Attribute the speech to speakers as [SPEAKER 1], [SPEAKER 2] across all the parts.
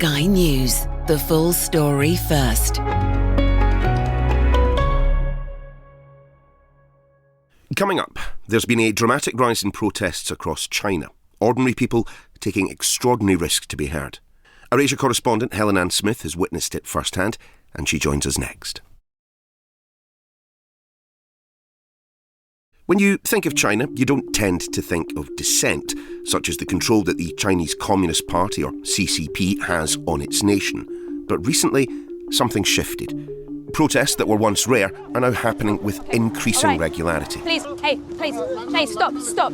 [SPEAKER 1] Sky News. The full story first.
[SPEAKER 2] Coming up, there's been a dramatic rise in protests across China. Ordinary people taking extraordinary risks to be heard. Our Asia correspondent Helen-Ann Smith has witnessed it firsthand, and she joins us next. When you think of China, you don't tend to think of dissent, such as the control that the Chinese Communist Party, or CCP, has on its nation. But recently, something shifted. Protests that were once rare are now happening with increasing regularity.
[SPEAKER 3] Please, stop. Please, stop.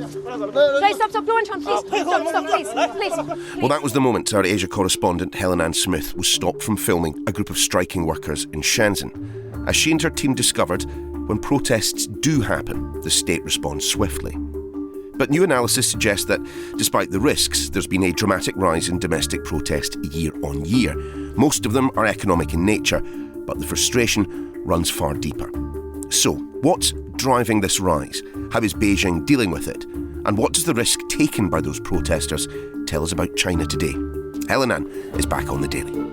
[SPEAKER 2] Well, that was the moment our Asia correspondent Helen-Ann Smith was stopped from filming a group of striking workers in Shenzhen. As she and her team discovered, when protests do happen, the state responds swiftly. But new analysis suggests that, despite the risks, there's been a dramatic rise in domestic protest year on year. Most of them are economic in nature, but the frustration runs far deeper. So, what's driving this rise? How is Beijing dealing with it? And what does the risk taken by those protesters tell us about China today? Helen-Ann is back on the Daily.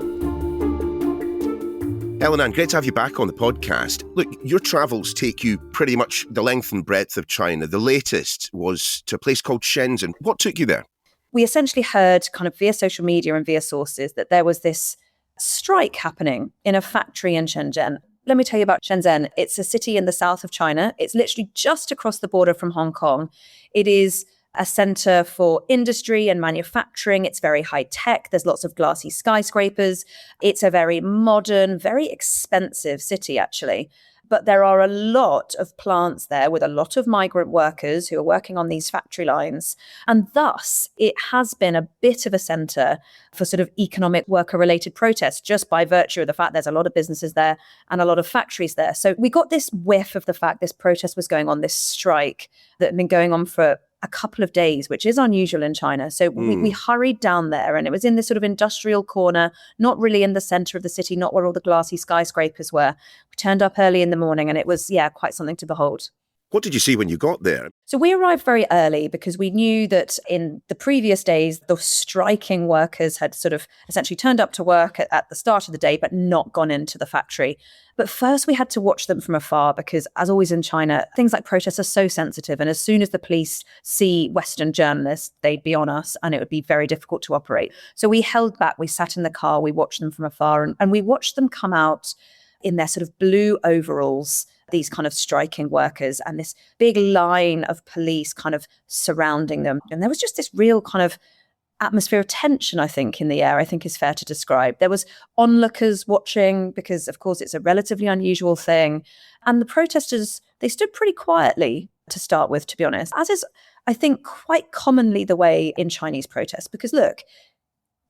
[SPEAKER 2] Helen-Ann, great to have you back on the podcast. Look, your travels take you pretty much the length and breadth of China. The latest was to a place called Shenzhen. What took you there?
[SPEAKER 3] We essentially heard kind of via social media and via sources that there was this strike happening in a factory in Shenzhen. Let me tell you about Shenzhen. It's a city in the south of China. It's literally just across the border from Hong Kong. It is a centre for industry and manufacturing. It's very high tech. There's lots of glassy skyscrapers. It's a very modern, very expensive city, actually. But there are a lot of plants there with a lot of migrant workers who are working on these factory lines. And thus, it has been a bit of a centre for sort of economic worker-related protests, just by virtue of the fact there's a lot of businesses there and a lot of factories there. So we got this whiff of the fact this protest was going on, this strike that had been going on for a couple of days, which is unusual in China. So we hurried down there, and it was in this sort of industrial corner, not really in the center of the city, not where all the glassy skyscrapers were. We turned up early in the morning, and it was, quite something to behold.
[SPEAKER 2] What did you see when you got there?
[SPEAKER 3] So we arrived very early because we knew that in the previous days, the striking workers had sort of essentially turned up to work at the start of the day, but not gone into the factory. But first we had to watch them from afar because, as always in China, things like protests are so sensitive. And as soon as the police see Western journalists, they'd be on us and it would be very difficult to operate. So we held back, we sat in the car, we watched them from afar, and we watched them come out in their sort of blue overalls, these kind of striking workers, and this big line of police kind of surrounding them. And there was just this real kind of atmosphere of tension, I think, in the air, I think is fair to describe. There was onlookers watching because, of course, it's a relatively unusual thing. And the protesters, they stood pretty quietly to start with, to be honest, as is, I think, quite commonly the way in Chinese protests. Because look,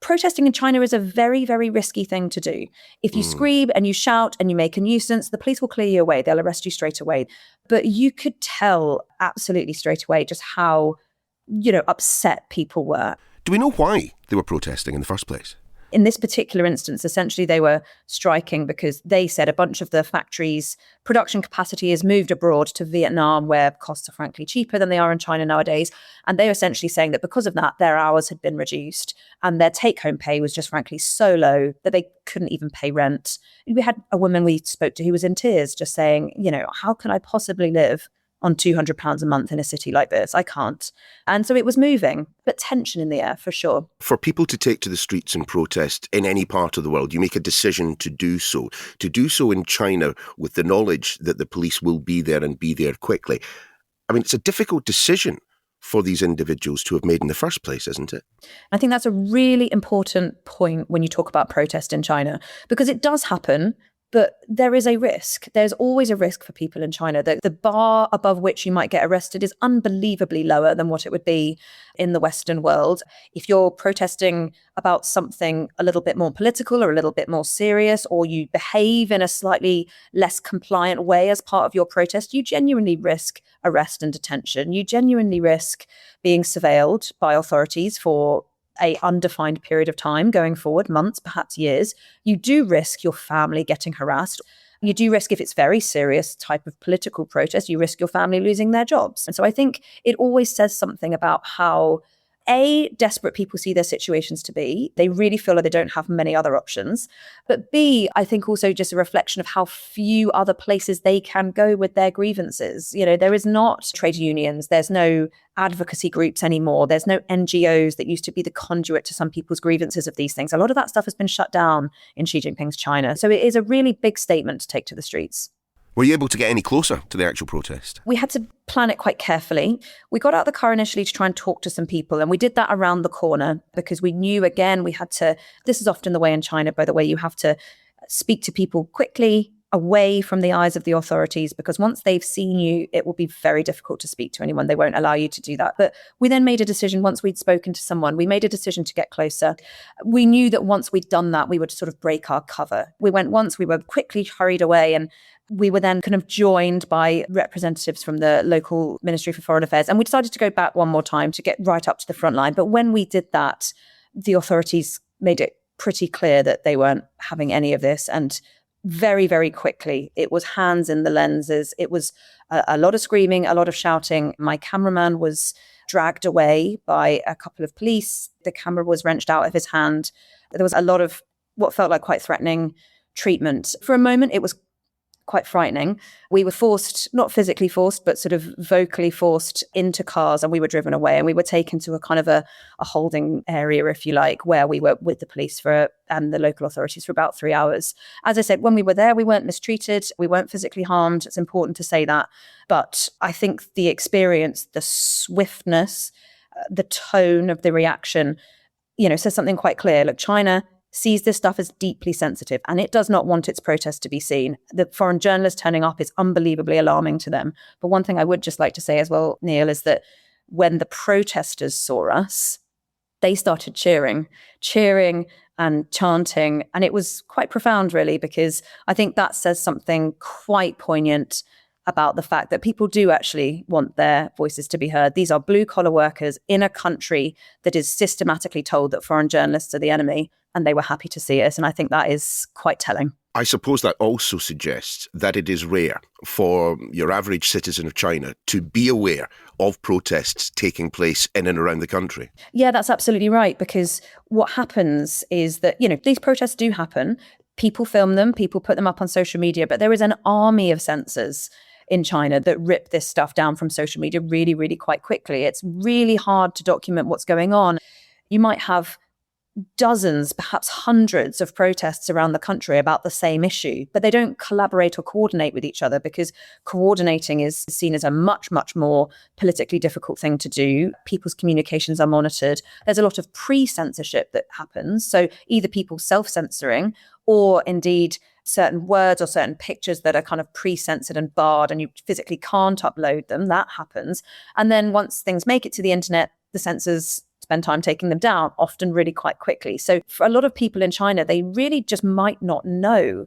[SPEAKER 3] protesting in China is a very, very risky thing to do. If you scream and you shout and you make a nuisance, the police will clear you away. They'll arrest you straight away. But you could tell absolutely straight away just how, upset people were.
[SPEAKER 2] Do we know why they were protesting in the first place?
[SPEAKER 3] In this particular instance, essentially, they were striking because they said a bunch of the factories' production capacity is moved abroad to Vietnam, where costs are frankly cheaper than they are in China nowadays. And they were essentially saying that because of that, their hours had been reduced and their take-home pay was just frankly so low that they couldn't even pay rent. We had a woman we spoke to who was in tears, just saying, how can I possibly live on £200 a month in a city like this? I can't. And so it was moving, but tension in the air for sure.
[SPEAKER 2] For people to take to the streets and protest in any part of the world, you make a decision to do so. To do so in China with the knowledge that the police will be there and be there quickly. I mean, it's a difficult decision for these individuals to have made in the first place, isn't it?
[SPEAKER 3] I think that's a really important point when you talk about protest in China, because it does happen. But there is a risk. There's always a risk for people in China. The bar above which you might get arrested is unbelievably lower than what it would be in the Western world. If you're protesting about something a little bit more political or a little bit more serious, or you behave in a slightly less compliant way as part of your protest, you genuinely risk arrest and detention. You genuinely risk being surveilled by authorities for a undefined period of time going forward, months, perhaps years. You do risk your family getting harassed. You do risk, if it's very serious type of political protest, you risk your family losing their jobs. And so I think it always says something about how Desperate people see their situations to be. They really feel like they don't have many other options. But B, I think also just a reflection of how few other places they can go with their grievances. There is not trade unions. There's no advocacy groups anymore. There's no NGOs that used to be the conduit to some people's grievances of these things. A lot of that stuff has been shut down in Xi Jinping's China. So it is a really big statement to take to the streets.
[SPEAKER 2] Were you able to get any closer to the actual protest?
[SPEAKER 3] We had to plan it quite carefully. We got out of the car initially to try and talk to some people, and we did that around the corner because we knew, again, we had to, this is often the way in China, by the way, you have to speak to people quickly, away from the eyes of the authorities, because once they've seen you, it will be very difficult to speak to anyone. They won't allow you to do that. But we then made a decision, once we'd spoken to someone, we made a decision to get closer. We knew that once we'd done that, we would sort of break our cover. We went once, we were quickly hurried away, and we were then kind of joined by representatives from the local Ministry for Foreign Affairs. And we decided to go back one more time to get right up to the front line. But when we did that, the authorities made it pretty clear that they weren't having any of this. And very, very quickly, it was hands in the lenses. It was a lot of screaming, a lot of shouting. My cameraman was dragged away by a couple of police. The camera was wrenched out of his hand. There was a lot of what felt like quite threatening treatment. For a moment, it was quite frightening. We were forced, not physically forced, but sort of vocally forced into cars, and we were driven away, and we were taken to a kind of a holding area, if you like, where we were with the police and the local authorities for about 3 hours. As I said, when we were there, we weren't mistreated. We weren't physically harmed. It's important to say that. But I think the experience, the swiftness, the tone of the reaction, says something quite clear. Look, China sees this stuff as deeply sensitive, and it does not want its protest to be seen. The foreign journalists turning up is unbelievably alarming to them. But one thing I would just like to say as well, Niall, is that when the protesters saw us, they started cheering and chanting. And it was quite profound, really, because I think that says something quite poignant about the fact that people do actually want their voices to be heard. These are blue-collar workers in a country that is systematically told that foreign journalists are the enemy, and they were happy to see it. And I think that is quite telling.
[SPEAKER 2] I suppose that also suggests that it is rare for your average citizen of China to be aware of protests taking place in and around the country.
[SPEAKER 3] Yeah, that's absolutely right, because what happens is that, these protests do happen. People film them, people put them up on social media, but there is an army of censors in China that rip this stuff down from social media really, really quite quickly. It's really hard to document what's going on. You might have dozens, perhaps hundreds of protests around the country about the same issue, but they don't collaborate or coordinate with each other, because coordinating is seen as a much, much more politically difficult thing to do. People's communications are monitored. There's a lot of pre-censorship that happens. So either people self-censoring, or indeed certain words or certain pictures that are kind of pre-censored and barred, and you physically can't upload them. That happens. And then once things make it to the internet, the censors spend time taking them down, often really quite quickly. So for a lot of people in China, they really just might not know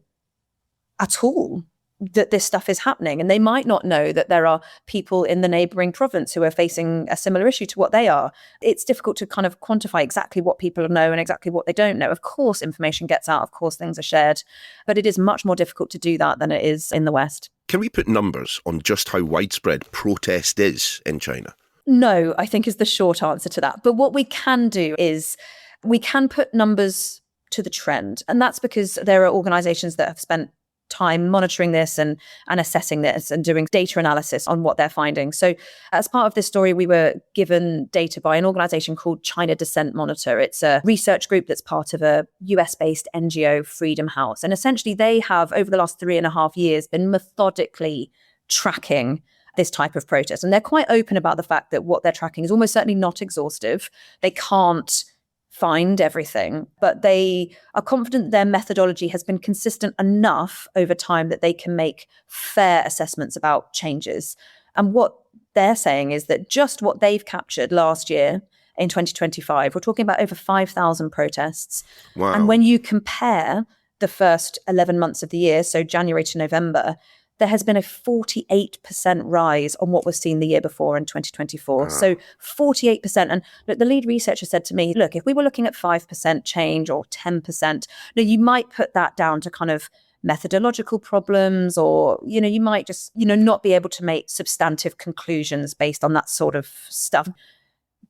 [SPEAKER 3] at all that this stuff is happening. And they might not know that there are people in the neighboring province who are facing a similar issue to what they are. It's difficult to kind of quantify exactly what people know and exactly what they don't know. Of course, information gets out. Of course, things are shared. But it is much more difficult to do that than it is in the West.
[SPEAKER 2] Can we put numbers on just how widespread protest is in China?
[SPEAKER 3] No, I think is the short answer to that. But what we can do is we can put numbers to the trend. And that's because there are organizations that have spent time monitoring this and assessing this and doing data analysis on what they're finding. So as part of this story, we were given data by an organization called China Dissent Monitor. It's a research group that's part of a US-based NGO, Freedom House. And essentially they have, over the last 3.5 years, been methodically tracking this type of protest. And they're quite open about the fact that what they're tracking is almost certainly not exhaustive. They can't find everything, but they are confident their methodology has been consistent enough over time that they can make fair assessments about changes. And what they're saying is that just what they've captured last year in 2025, we're talking about over 5,000 protests.
[SPEAKER 2] Wow.
[SPEAKER 3] And when you compare the first 11 months of the year, so January to November, there has been a 48% rise on what was seen the year before in 2024. So 48%. And look, the lead researcher said to me, look, if we were looking at 5% change or 10%, you might put that down to kind of methodological problems, or, you might just, not be able to make substantive conclusions based on that sort of stuff.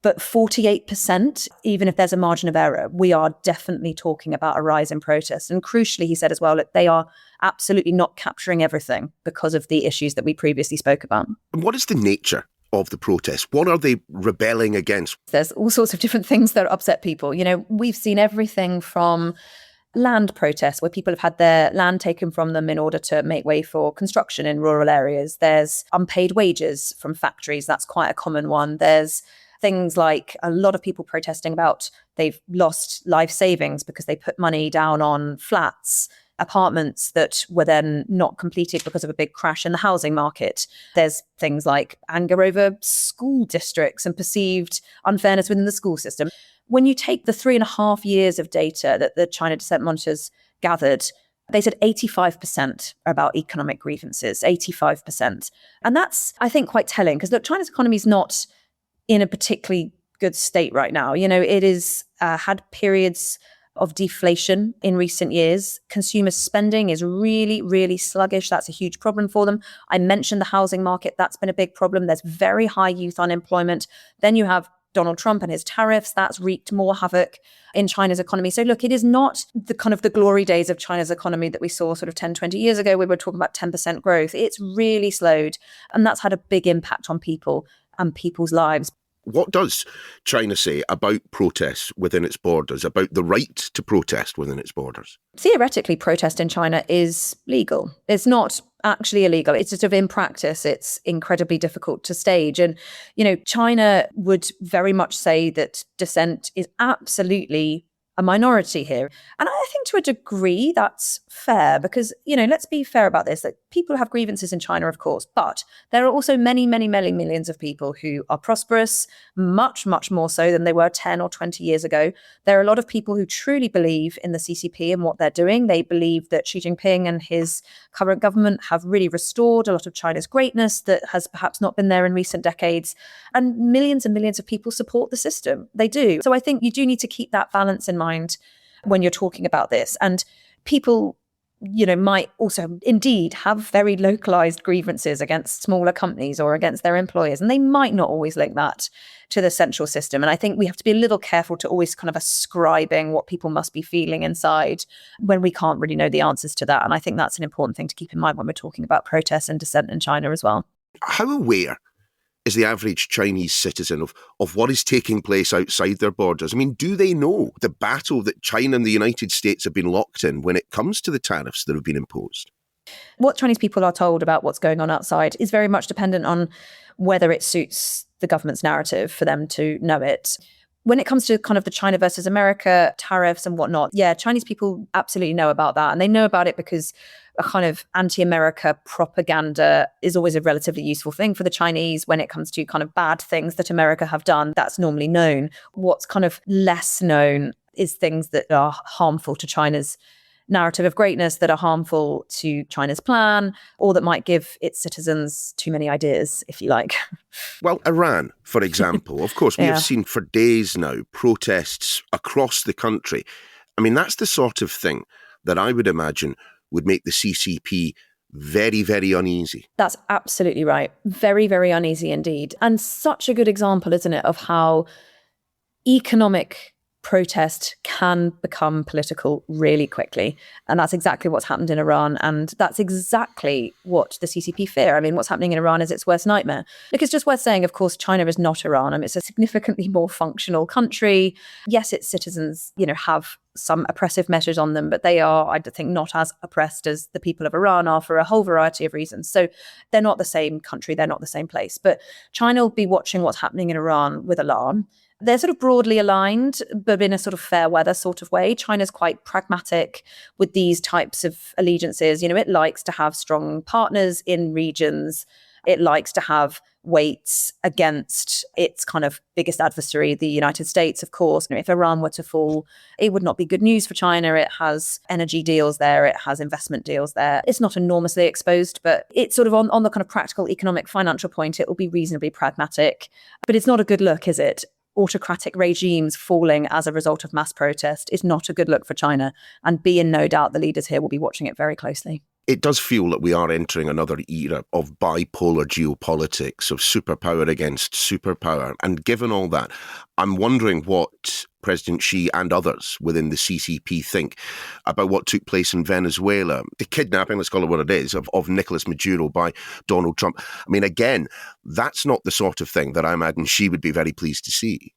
[SPEAKER 3] But 48%, even if there's a margin of error, we are definitely talking about a rise in protests. And crucially, he said as well, that they are absolutely not capturing everything because of the issues that we previously spoke about.
[SPEAKER 2] And what is the nature of the protests? What are they rebelling against?
[SPEAKER 3] There's all sorts of different things that upset people. We've seen everything from land protests where people have had their land taken from them in order to make way for construction in rural areas. There's unpaid wages from factories. That's quite a common one. There's things like a lot of people protesting about they've lost life savings because they put money down on flats, apartments that were then not completed because of a big crash in the housing market. There's things like anger over school districts and perceived unfairness within the school system. When you take the 3.5 years of data that the China Dissent monitors gathered, they said 85% are about economic grievances, 85%. And that's, I think, quite telling because, look, China's economy is not in a particularly good state right now. It is had periods of deflation in recent years. Consumer spending is really, really sluggish. That's a huge problem for them. I mentioned the housing market. That's been a big problem. There's very high youth unemployment. Then you have Donald Trump and his tariffs. That's wreaked more havoc in China's economy. So look, it is not the kind of the glory days of China's economy that we saw sort of 10, 20 years ago. We were talking about 10% growth. It's really slowed. And that's had a big impact on people and people's lives.
[SPEAKER 2] What does China say about protests within its borders, about the right to protest within its borders?
[SPEAKER 3] Theoretically, protest in China is legal. It's not actually illegal. It's just in practice, it's incredibly difficult to stage. And, China would very much say that dissent is absolutely a minority here. And I think to a degree that's fair because, let's be fair about this, that people have grievances in China, of course, but there are also many, many, many millions of people who are prosperous, much, much more so than they were 10 or 20 years ago. There are a lot of people who truly believe in the CCP and what they're doing. They believe that Xi Jinping and his current government have really restored a lot of China's greatness that has perhaps not been there in recent decades. And millions of people support the system. They do. So I think you do need to keep that balance in mind when you're talking about this. And people, might also indeed have very localized grievances against smaller companies or against their employers. And they might not always link that to the central system. And I think we have to be a little careful to always kind of ascribing what people must be feeling inside when we can't really know the answers to that. And I think that's an important thing to keep in mind when we're talking about protests and dissent in China as well.
[SPEAKER 2] How aware is the average Chinese citizen of what is taking place outside their borders? I mean, do they know the battle that China and the United States have been locked in when it comes to the tariffs that have been imposed?
[SPEAKER 3] What Chinese people are told about what's going on outside is very much dependent on whether it suits the government's narrative for them to know it. When it comes to kind of the China versus America tariffs and whatnot, yeah, Chinese people absolutely know about that. And they know about it because a kind of anti-America propaganda is always a relatively useful thing for the Chinese when it comes to kind of bad things that America have done. That's normally known. What's kind of less known is things that are harmful to China's narrative of greatness, that are harmful to China's plan, or that might give its citizens too many ideas, if you like.
[SPEAKER 2] Well, Iran, for example, of course, we have seen for days now protests across the country. I mean, that's the sort of thing that I would imagine would make the CCP very, very uneasy.
[SPEAKER 3] That's absolutely right. Very, very uneasy indeed. And such a good example, isn't it, of how economic protest can become political really quickly. And that's exactly what's happened in Iran. And that's exactly what the CCP fear. I mean, what's happening in Iran is its worst nightmare. Look, it's just worth saying, of course, China is not Iran. I mean, it's a significantly more functional country. Yes, its citizens, have some oppressive measures on them, but they are, I think, not as oppressed as the people of Iran are for a whole variety of reasons. So they're not the same country. They're not the same place. But China will be watching what's happening in Iran with alarm. They're sort of broadly aligned, but in a sort of fair weather sort of way. China's quite pragmatic with these types of allegiances. It likes to have strong partners in regions. It likes to have weights against its kind of biggest adversary, the United States, of course. If Iran were to fall, it would not be good news for China. It has energy deals there. It has investment deals there. It's not enormously exposed, but it's sort of on the kind of practical economic financial point, it will be reasonably pragmatic. But it's not a good look, is it? Autocratic regimes falling as a result of mass protest is not a good look for China. And be in no doubt the leaders here will be watching it very closely.
[SPEAKER 2] It does feel that we are entering another era of bipolar geopolitics, of superpower against superpower. And given all that, I'm wondering what President Xi and others within the CCP think about what took place in Venezuela, the kidnapping, let's call it what it is, of Nicolas Maduro by Donald Trump. I mean, again, that's not the sort of thing that I imagine Xi would be very pleased to see.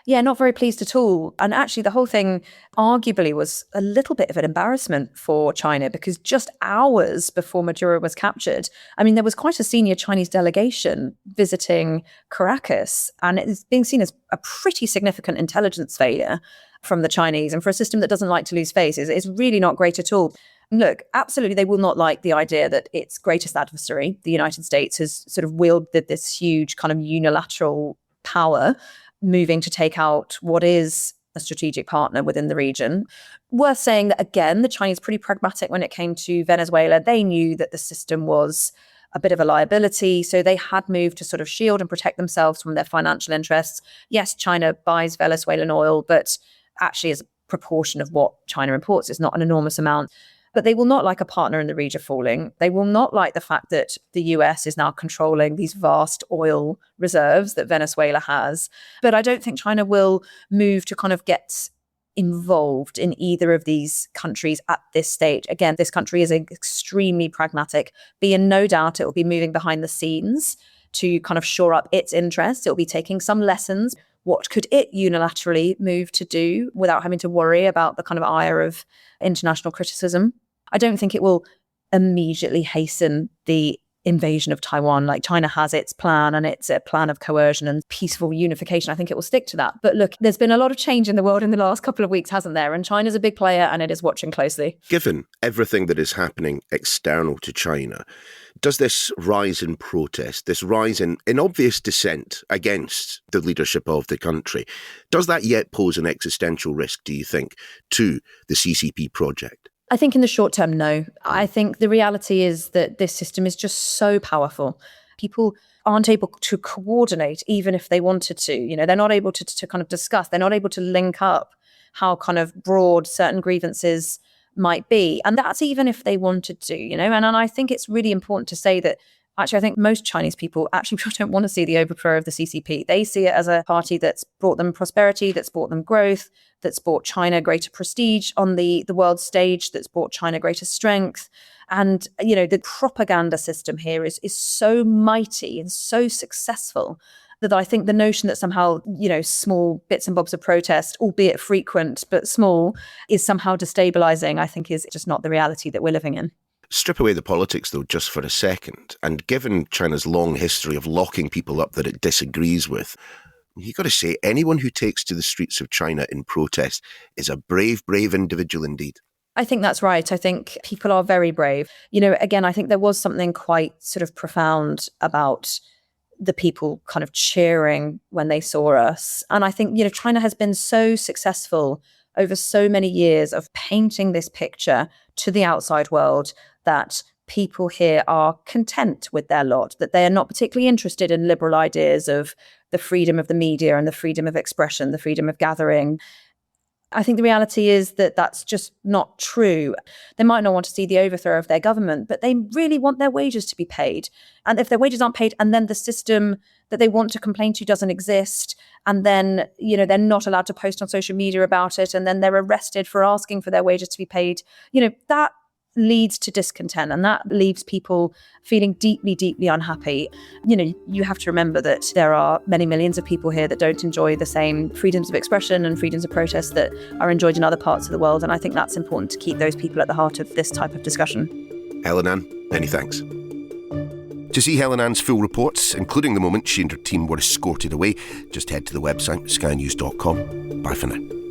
[SPEAKER 3] Yeah, not very pleased at all. And actually, the whole thing arguably was a little bit of an embarrassment for China, because just hours before Maduro was captured, I mean, there was quite a senior Chinese delegation visiting Caracas, and it's being seen as a pretty significant intelligence failure from the Chinese. And for a system that doesn't like to lose face, it's really not great at all. Look, absolutely, they will not like the idea that its greatest adversary, the United States, has sort of wielded this huge kind of unilateral power, moving to take out what is a strategic partner within the region. Worth saying that, again, the Chinese pretty pragmatic when it came to Venezuela. They knew that the system was a bit of a liability, so they had moved to sort of shield and protect themselves from their financial interests. Yes, China buys Venezuelan oil, but actually as a proportion of what China imports, it's not an enormous amount. But they will not like a partner in the region falling. They will not like the fact that the US is now controlling these vast oil reserves that Venezuela has. But I don't think China will move to kind of get involved in either of these countries at this stage. Again, this country is extremely pragmatic. Be in no doubt it will be moving behind the scenes to kind of shore up its interests. It will be taking some lessons. What could it unilaterally move to do without having to worry about the kind of ire of international criticism? I don't think it will immediately hasten the invasion of Taiwan. Like, China has its plan, and it's a plan of coercion and peaceful unification. I think it will stick to that. But look, there's been a lot of change in the world in the last couple of weeks, hasn't there? And China's a big player, and it is watching closely.
[SPEAKER 2] Given everything that is happening external to China, does this rise in protest, this rise in obvious dissent against the leadership of the country, does that yet pose an existential risk, do you think, to the CCP project?
[SPEAKER 3] I think in the short term, no. I think the reality is that this system is just so powerful. People aren't able to coordinate, even if they wanted to. You know, they're not able to kind of discuss. They're not able to link up how kind of broad certain grievances might be. And that's even if they wanted to, you know. And I think it's really important to say that actually, I think most Chinese people actually don't want to see the overthrow of the CCP. They see it as a party that's brought them prosperity, that's brought them growth, that's brought China greater prestige on the world stage, that's brought China greater strength. And, you know, the propaganda system here is so mighty and so successful that I think the notion that somehow, you know, small bits and bobs of protest, albeit frequent but small, is somehow destabilizing, I think is just not the reality that we're living in.
[SPEAKER 2] Strip away the politics, though, just for a second. And given China's long history of locking people up that it disagrees with, you've got to say anyone who takes to the streets of China in protest is a brave, brave individual indeed.
[SPEAKER 3] I think that's right. I think people are very brave. You know, again, I think there was something quite sort of profound about the people kind of cheering when they saw us. And I think, you know, China has been so successful over so many years of painting this picture to the outside world that people here are content with their lot, that they are not particularly interested in liberal ideas of the freedom of the media and the freedom of expression, the freedom of gathering. I think the reality is that that's just not true. They might not want to see the overthrow of their government, but they really want their wages to be paid. And if their wages aren't paid, and then the system that they want to complain to doesn't exist, and then, you know, they're not allowed to post on social media about it, and then they're arrested for asking for their wages to be paid, you know, that leads to discontent, and that leaves people feeling deeply, deeply unhappy. You know, you have to remember that there are many millions of people here that don't enjoy the same freedoms of expression and freedoms of protest that are enjoyed in other parts of the world. And I think that's important to keep those people at the heart of this type of discussion.
[SPEAKER 2] Helen-Ann, many thanks. To see Helen-Ann's full reports, including the moment she and her team were escorted away, just head to the website skynews.com. Bye for now.